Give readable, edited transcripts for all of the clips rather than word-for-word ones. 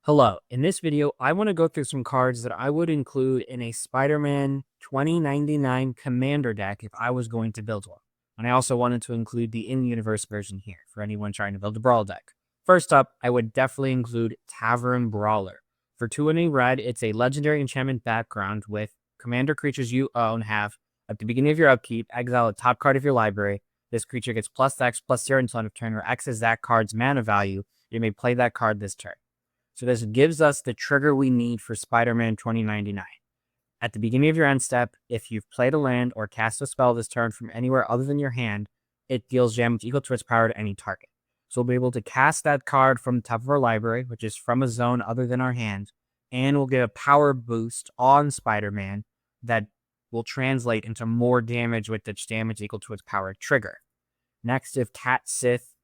Hello, in this video, I want to go through some cards that I would include in a Spider-Man 2099 Commander deck if I was going to build one. And I also wanted to include the in-universe version here for anyone trying to build a Brawl deck. First up, I would definitely include Tavern Brawler. For 2 and a red, it's a legendary enchantment background with commander creatures you own have, at the beginning of your upkeep, exile a top card of your library. This creature gets +X/+0 until end of turn, where X is that card's mana value. You may play that card this turn. So this gives us the trigger we need for Spider-Man 2099. At the beginning of your end step, if you've played a land or cast a spell this turn from anywhere other than your hand, it deals damage equal to its power to any target. So we'll be able to cast that card from the top of our library, which is from a zone other than our hand, and we'll get a power boost on Spider-Man that will translate into more damage with its damage equal to its power trigger. Next, if Cat Sith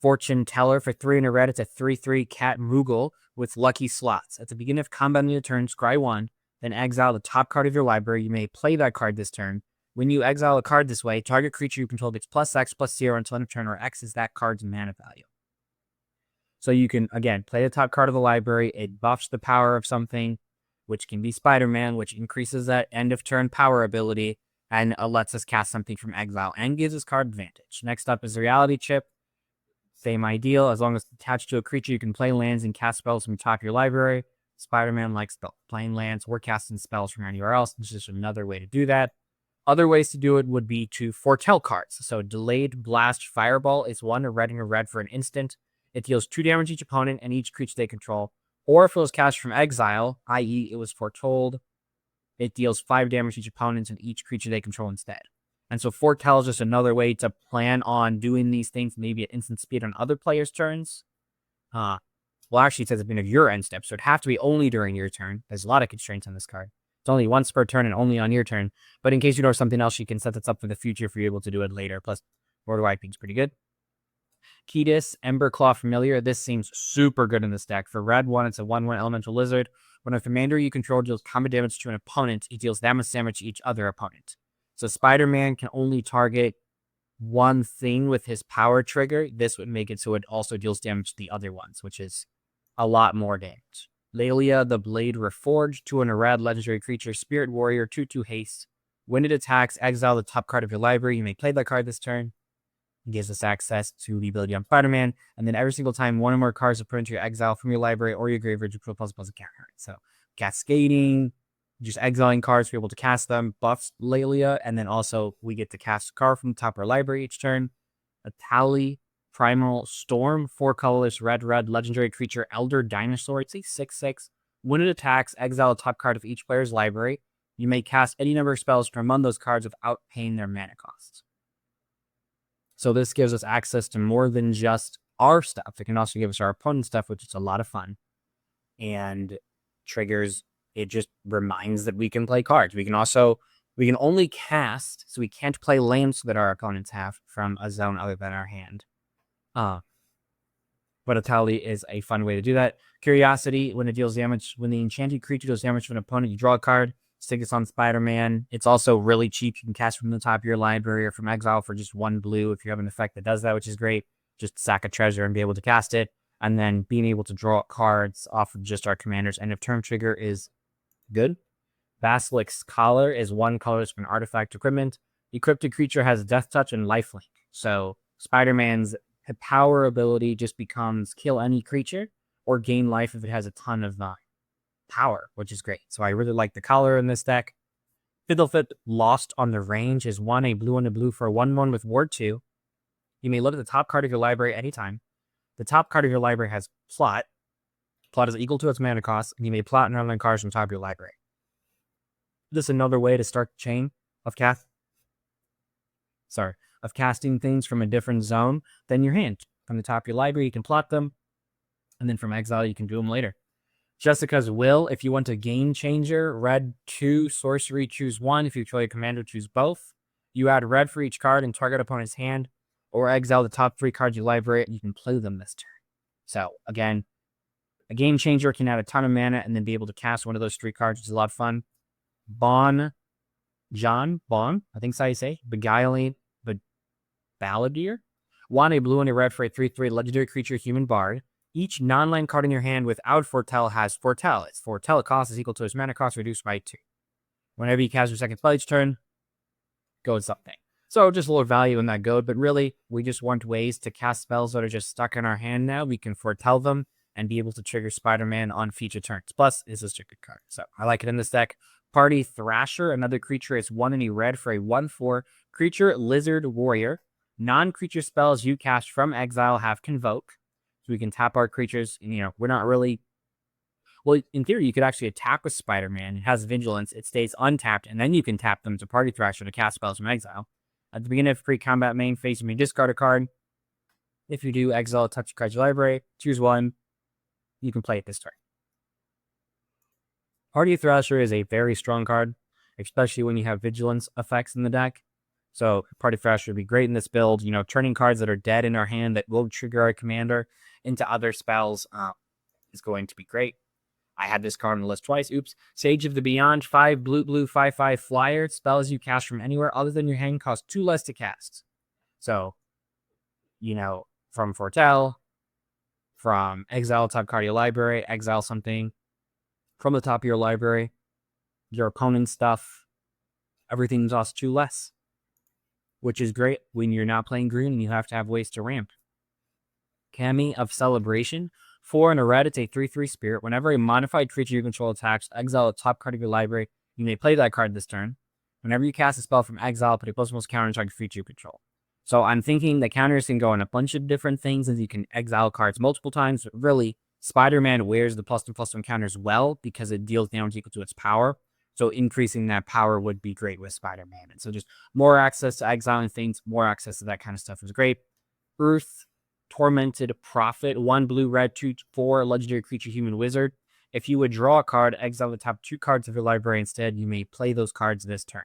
Fortune Teller for 3 and a red, it's a 3/3 Cat Moogle with lucky slots. At the beginning of combat on your turn, scry 1, then exile the top card of your library. You may play that card this turn. When you exile a card this way, target creature you control gets +X/+0 until end of turn, where X is that card's mana value. So you can, again, play the top card of the library. It buffs the power of something, which can be Spider-Man, which increases that end of turn power ability, and lets us cast something from exile and gives us card advantage. Next up is the Reality Chip. Same ideal. As long as it's attached to a creature, you can play lands and cast spells from the top of your library. Spider-Man likes playing lands or casting spells from anywhere else. It's just another way to do that. Other ways to do it would be to foretell cards. So Delayed Blast Fireball is 1 a red and a red for an instant. It deals 2 damage each opponent and each creature they control. Or if it was cast from exile, i.e. it was foretold, it deals 5 damage each opponent and each creature they control instead. And so foretell is just another way to plan on doing these things, maybe at instant speed on other players' turns. Well, actually, it says at the beginning of your end step, so it'd have to be only during your turn. There's a lot of constraints on this card. It's only once per turn and only on your turn. But in case you know something else, you can set this up for the future for you able to do it later. Plus, border wiping's pretty good. Ketis, Emberclaw Familiar. This seems super good in this deck. For red 1, it's a 1/1 Elemental Lizard. When a commander you control deals combat damage to an opponent, it deals that much damage to each other opponent. So Spider-Man can only target one thing with his power trigger. This would make it so it also deals damage to the other ones, which is a lot more damage. Lelia, the Blade Reforged, 2 and a red, legendary creature, Spirit Warrior, 2/2 haste. When it attacks, exile the top card of your library. You may play that card this turn. It gives us access to the ability on Spider-Man, and then every single time one or more cards are put into your exile from your library or your graveyard, you put +++ a counter. So Cascading, just exiling cards, we're able to cast them, buffs Lelia, and then also we get to cast a card from the top of our library each turn. A Tally, Primal Storm, 4 colorless, red, legendary creature, Elder Dinosaur. It's a 6/6. When it attacks, exile a top card of each player's library. You may cast any number of spells from among those cards without paying their mana costs. So this gives us access to more than just our stuff. It can also give us our opponent's stuff, which is a lot of fun. And triggers, it just reminds that we can play cards. We can only cast, so we can't play lands that our opponents have from a zone other than our hand. But a Tally is a fun way to do that. Curiosity, when it deals damage, when the enchanted creature deals damage to an opponent, you draw a card, stick this on Spider-Man. It's also really cheap. You can cast from the top of your library or from exile for just 1 blue if you have an effect that does that, which is great. Just sack a treasure and be able to cast it. And then being able to draw cards off of just our commander's end of turn trigger is good. Basilisk's Collar is 1 colorless for an artifact equipment. Equipped creature has Death Touch and Lifelink. So Spider-Man's power ability just becomes kill any creature or gain life if it has a ton of power, which is great. So I really like the collar in this deck. Fiddlefit Lost on the Range is 1 a blue and a blue for a 1/1 with Ward 2. You may look at the top card of your library anytime. The top card of your library has Plot. Plot is equal to its mana cost, and you may plot and run cards from top of your library. This is another way to start the chain of casting things from a different zone than your hand. From the top of your library, you can plot them, and then from exile, you can do them later. Jessica's Will, if you want a game changer, red 2, sorcery, choose 1. If you control your commander, choose both. You add red for each card and target opponent's hand, or exile the top 3 cards of your library, and you can play them this turn. So, again, a game changer can add a ton of mana and then be able to cast one of those 3 cards, which is a lot of fun. Bon, I think that's how you say, Beguiling, Balladeer. 1 a blue and a red for a 3/3 legendary creature, human bard. Each non-land card in your hand without Foretell has Foretell. Its Foretell cost is equal to its mana cost reduced by 2. Whenever you cast your second spell each turn, goad something. So just a little value in that goad, but really, we just want ways to cast spells that are just stuck in our hand now. We can foretell them and be able to trigger Spider-Man on future turns. Plus, it's just a good card. So I like it in this deck. Party Thrasher, another creature, is 1 any red for a 1/4 creature lizard warrior. Non-creature spells you cast from exile have Convoke. So we can tap our creatures. And, we're not really... Well, in theory, you could actually attack with Spider-Man. It has Vigilance. It stays untapped, and then you can tap them to Party Thrasher to cast spells from exile. At the beginning of pre-combat main phase, you may discard a card. If you do, exile a touch card your library. Choose one. You can play it this turn. Party Thrasher is a very strong card, especially when you have Vigilance effects in the deck. So Party Thrasher would be great in this build. Turning cards that are dead in our hand that will trigger our commander into other spells is going to be great. I had this card on the list twice. Oops. Sage of the Beyond, 5 blue, 5/5 flyer. Spells you cast from anywhere other than your hand cost 2 less to cast. So, from Foretell, from exile top card of your library, exile something from the top of your library, your opponent's stuff, everything costs 2 less, which is great when you're not playing green and you have to have ways to ramp. Kami of Celebration, 4 and a red, it's a 3/3 spirit. Whenever a modified creature you control attacks, exile a top card of your library. You may play that card this turn. Whenever you cast a spell from exile, put a +1 counter on target creature you control. So I'm thinking the counters can go on a bunch of different things, and you can exile cards multiple times. But really, Spider-Man wears the +1/+1 counters well because it deals damage equal to its power. So increasing that power would be great with Spider-Man. And so just more access to exiling things, more access to that kind of stuff is great. Earth Tormented Prophet, 1 blue, red, 2/4, legendary creature, human wizard. If you would draw a card, exile the top 2 cards of your library instead, you may play those cards this turn.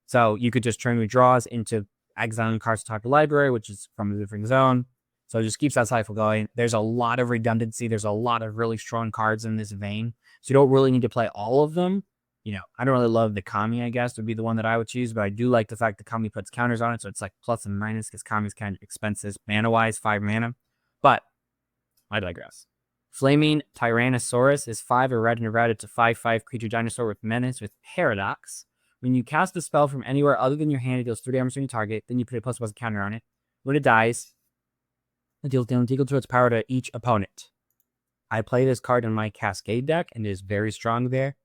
So you could just turn your draws into exiling cards to top of your library, which is from a different zone. So it just keeps that cycle going. There's a lot of redundancy. There's a lot of really strong cards in this vein. So you don't really need to play all of them. I don't really love the Kami, I guess, would be the one that I would choose, but I do like the fact that Kami puts counters on it, so it's like plus and minus, because Kami's kind of expensive mana-wise, 5 mana. But I digress. Flaming Tyrannosaurus is 5 a red and a red. It's a 5/5 creature dinosaur with menace with paradox. When you cast a spell from anywhere other than your hand, it deals 3 damage to your target. Then you put a +1 counter on it. When it dies, it deals damage equal to its power to each opponent. I play this card in my Cascade deck, and it is very strong there.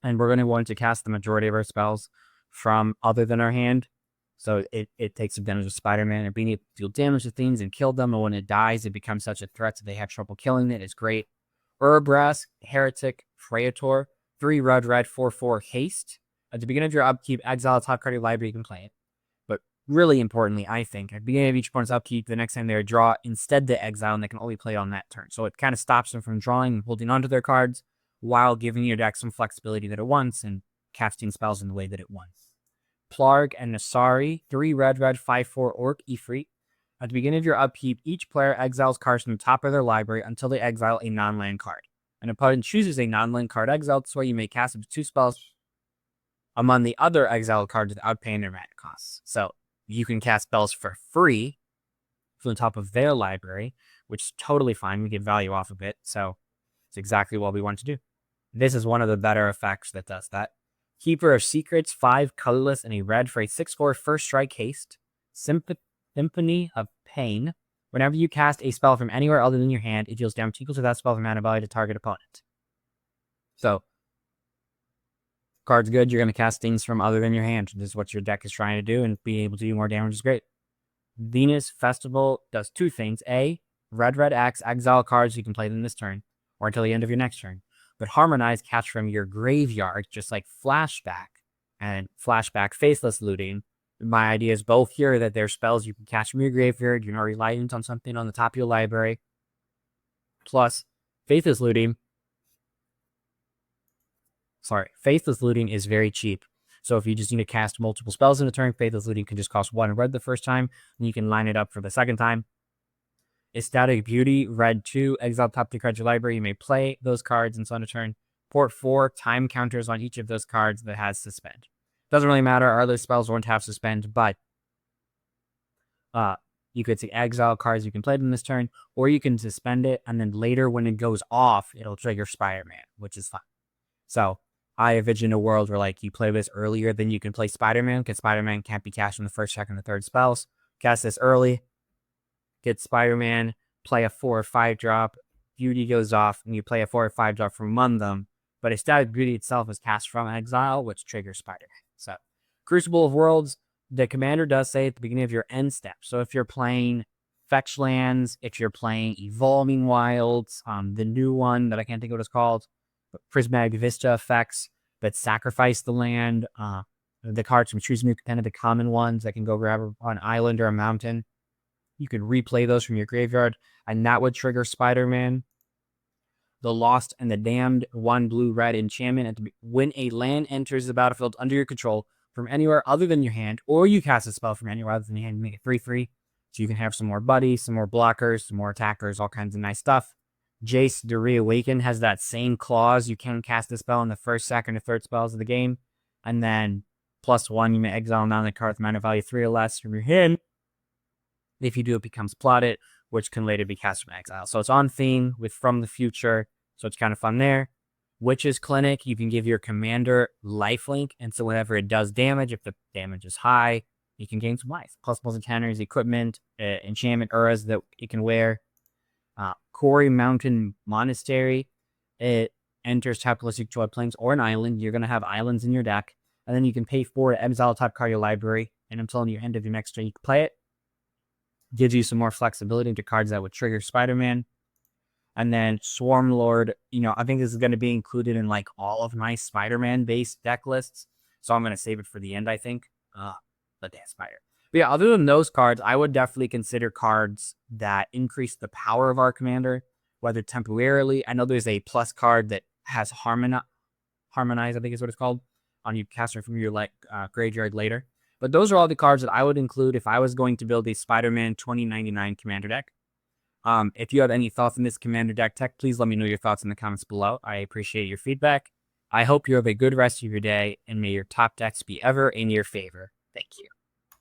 And we're going to want to cast the majority of our spells from other than our hand. So it takes advantage of Spider-Man and being able to deal damage to things and kill them. And when it dies, it becomes such a threat that they have trouble killing it. It's great. Urbras, Heretic, Praetor, 3 red, 4/4 haste. At the beginning of your upkeep, exile a top card of your library, you can play it. But really importantly, I think, at the beginning of each opponent's upkeep, the next time they draw, instead they exile, and they can only play on that turn. So it kind of stops them from drawing and holding onto their cards, while giving your deck some flexibility that it wants and casting spells in the way that it wants. Plarg and Nasari, 3 red, 5/4 orc Ifrit. At the beginning of your upkeep, each player exiles cards from the top of their library until they exile a non-land card. An opponent chooses a non-land card exiled, so you may cast up to 2 spells among the other exiled cards without paying their mana costs. So you can cast spells for free from the top of their library, which is totally fine. We get value off of it, so it's exactly what we want to do. This is one of the better effects that does that. Keeper of Secrets, 5 colorless and a red for a 6/4 first strike haste. Symphony of Pain. Whenever you cast a spell from anywhere other than your hand, it deals damage equal to that spell from mana value to target opponent. So, card's good. You're going to cast things from other than your hand. This is what your deck is trying to do, and being able to do more damage is great. Venus Festival does 2 things. A, red X, exile cards, you can play them this turn, or until the end of your next turn. But Harmonize cast from your graveyard, just like Flashback and Flashback Faithless Looting. My idea is both here that there's spells you can cast from your graveyard, you're not reliant on something on the top of your library. Plus, Faithless Looting is very cheap. So if you just need to cast multiple spells in a turn, Faithless Looting can just cost 1 red the first time, and you can line it up for the second time. Ecstatic Beauty, red 2, exile top 2 cards of your library. You may play those cards and so on a turn. Port 4, time counters on each of those cards that has Suspend. Doesn't really matter, our other spells won't have Suspend, but You could exile cards you can play them this turn, or you can suspend it, and then later when it goes off, it'll trigger Spider-Man, which is fun. So I envision a world where like you play this earlier than you can play Spider-Man, because Spider-Man can't be cast from the first, second, or third spells. Cast this early, get Spider-Man, play a 4 or 5 drop, Beauty goes off, and you play a 4 or 5 drop from among them. But instead, Beauty itself is cast from exile, which triggers Spider-Man. So Crucible of Worlds, the commander does say at the beginning of your end step. So if you're playing Fetch Lands, if you're playing Evolving Wilds, the new one that I can't think of what it's called, Prismatic Vista effects that sacrifice the land, the cards from Choose New Content, the common ones that can go grab on an island or a mountain. You can replay those from your graveyard, and that would trigger Spider-Man. The Lost and the Damned, 1 blue-red enchantment. When a land enters the battlefield under your control from anywhere other than your hand, or you cast a spell from anywhere other than your hand, you make it 3/3. So you can have some more buddies, some more blockers, some more attackers, all kinds of nice stuff. Jace the Reawaken has that same clause. You can cast a spell in the first, second, or third spells of the game. And then +1, you may exile non the card with mana value 3 or less from your hand. If you do, it becomes plotted, which can later be cast from exile. So it's on theme with From the Future, so it's kind of fun there. Witch's Clinic, you can give your commander lifelink, and so whenever it does damage, if the damage is high, you can gain some life. Plus encounters, equipment, enchantment auras that it can wear. Quarry Mountain Monastery, it enters capitalistic joy plains or an island. You're going to have islands in your deck, and then you can pay 4 to exile top card of your library, and until the end of your next turn, you can play it. Gives you some more flexibility into cards that would trigger Spider-Man. And then Swarm Lord, I think this is going to be included in like all of my Spider-Man-based deck lists, so I'm going to save it for the end, I think. The Dance Spider. But yeah, other than those cards, I would definitely consider cards that increase the power of our commander, whether temporarily. I know there's a plus card that has Harmonize, I think is what it's called, on you caster from your graveyard later. But those are all the cards that I would include if I was going to build a Spider-Man 2099 commander deck. If you have any thoughts on this commander deck tech, please let me know your thoughts in the comments below. I appreciate your feedback. I hope you have a good rest of your day, and may your top decks be ever in your favor. Thank you.